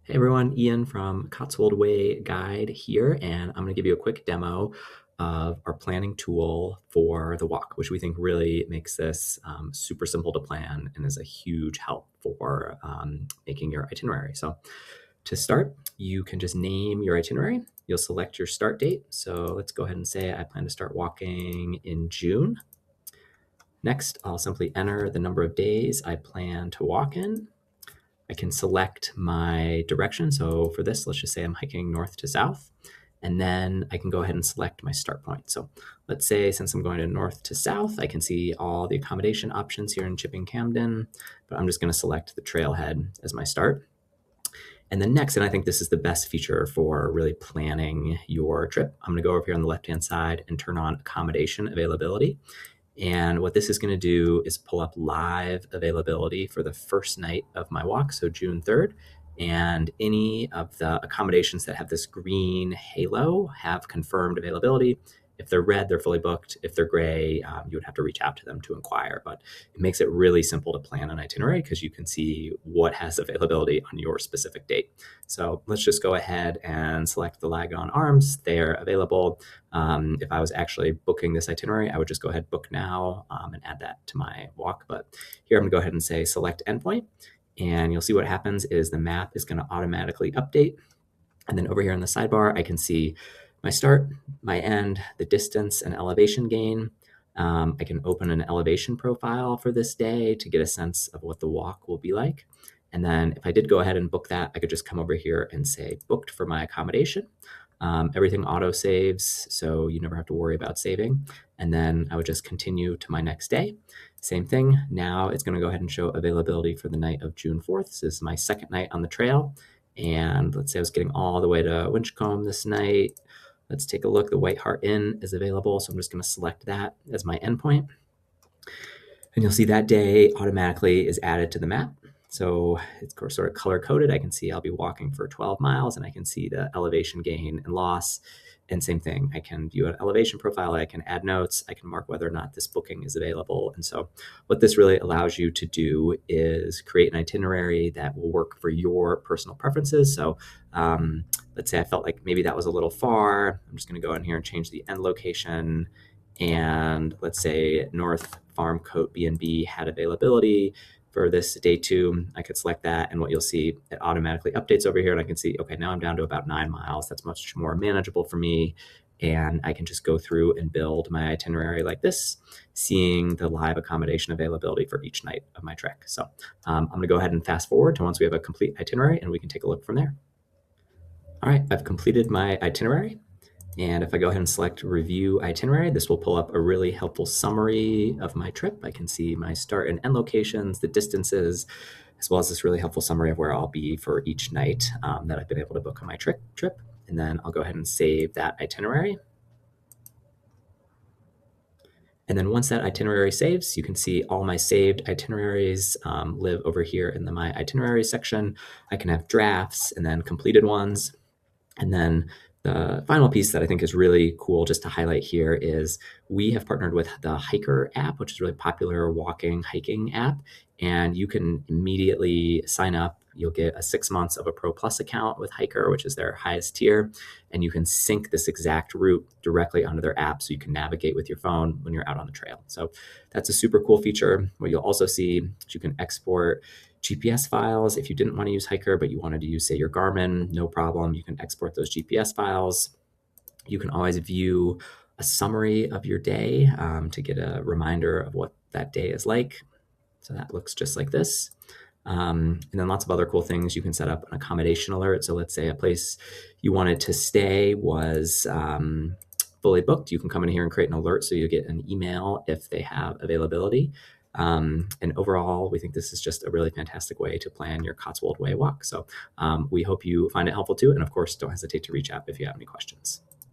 Hey everyone, Ian from Cotswold Way Guide here, and I'm going to give you a quick demo of our planning tool for the walk, which we think really makes this super simple to plan and is a huge help for making your itinerary. So to start, you can just name your itinerary. You'll select your start date. So let's go ahead and say I plan to start walking in June. Next, I'll simply enter the number of days I plan to walk in. I can select my direction. So for this, let's just say I'm hiking north to south. And then I can go ahead and select my start point. So let's say since I'm going to north to south, I can see all the accommodation options here in Chipping Camden, but I'm just going to select the trailhead as my start. And then next, and I think this is the best feature for really planning your trip, I'm going to go over here on the left-hand side and turn on accommodation availability. And what this is going to do is pull up live availability for the first night of my walk, so June 3rd. And any of the accommodations that have this green halo have confirmed availability. If they're red, they're fully booked. If they're gray, you would have to reach out to them to inquire. But it makes it really simple to plan an itinerary because you can see what has availability on your specific date. So let's just go ahead and select the Lagon Arms. They're available. If I was actually booking this itinerary, I would just go ahead book now and add that to my walk. But here I'm going to go ahead and say select endpoint. And you'll see what happens is the map is going to automatically update. And then over here in the sidebar, I can see my start, my end, the distance and elevation gain. I can open an elevation profile for this day to get a sense of what the walk will be like. And then if I did go ahead and book that, I could just come over here and say booked for my accommodation. Everything auto saves, so you never have to worry about saving. And then I would just continue to my next day. Same thing. Now it's going to go ahead and show availability for the night of June 4th. This is my second night on the trail. And let's say I was getting all the way to Winchcombe this night. Let's take a look. The White Hart Inn is available, so I'm just going to select that as my endpoint. And you'll see that day automatically is added to the map. So it's sort of color coded. I can see I'll be walking for 12 miles and I can see the elevation gain and loss. And same thing, I can view an elevation profile, I can add notes, I can mark whether or not this booking is available. And so what this really allows you to do is create an itinerary that will work for your personal preferences. So let's say I felt like maybe that was a little far. I'm just going to go in here and change the end location. And let's say North Farm Coat B&B had availability for this day 2. I could select that, and what you'll see, it automatically updates over here, and I can see, okay, now I'm down to about 9 miles. That's much more manageable for me, and I can just go through and build my itinerary like this, seeing the live accommodation availability for each night of my trek. So I'm going to go ahead and fast forward to once we have a complete itinerary, and we can take a look from there. All right, I've completed my itinerary. And if I go ahead and select review itinerary, this will pull up a really helpful summary of my trip. I can see my start and end locations, the distances, as well as this really helpful summary of where I'll be for each night that I've been able to book on my trip. And then I'll go ahead and save that itinerary. And then once that itinerary saves, you can see all my saved itineraries live over here in the My Itinerary section. I can have drafts and then completed ones. And then the final piece that I think is really cool just to highlight here is we have partnered with the Hiker app, which is a really popular walking, hiking app. And you can immediately sign up. You'll get 6 months of a Pro Plus account with Hiker, which is their highest tier. And you can sync this exact route directly onto their app so you can navigate with your phone when you're out on the trail. So that's a super cool feature. What you'll also see is you can export GPS files. If you didn't want to use Hiker, but you wanted to use, say, your Garmin, no problem. You can export those GPS files. You can always view a summary of your day to get a reminder of what that day is like. So that looks just like this. And then lots of other cool things. You can set up an accommodation alert. So let's say a place you wanted to stay was fully booked. You can come in here and create an alert so you get an email if they have availability. And overall, we think this is just a really fantastic way to plan your Cotswold Way walk. So we hope you find it helpful too. And of course, don't hesitate to reach out if you have any questions.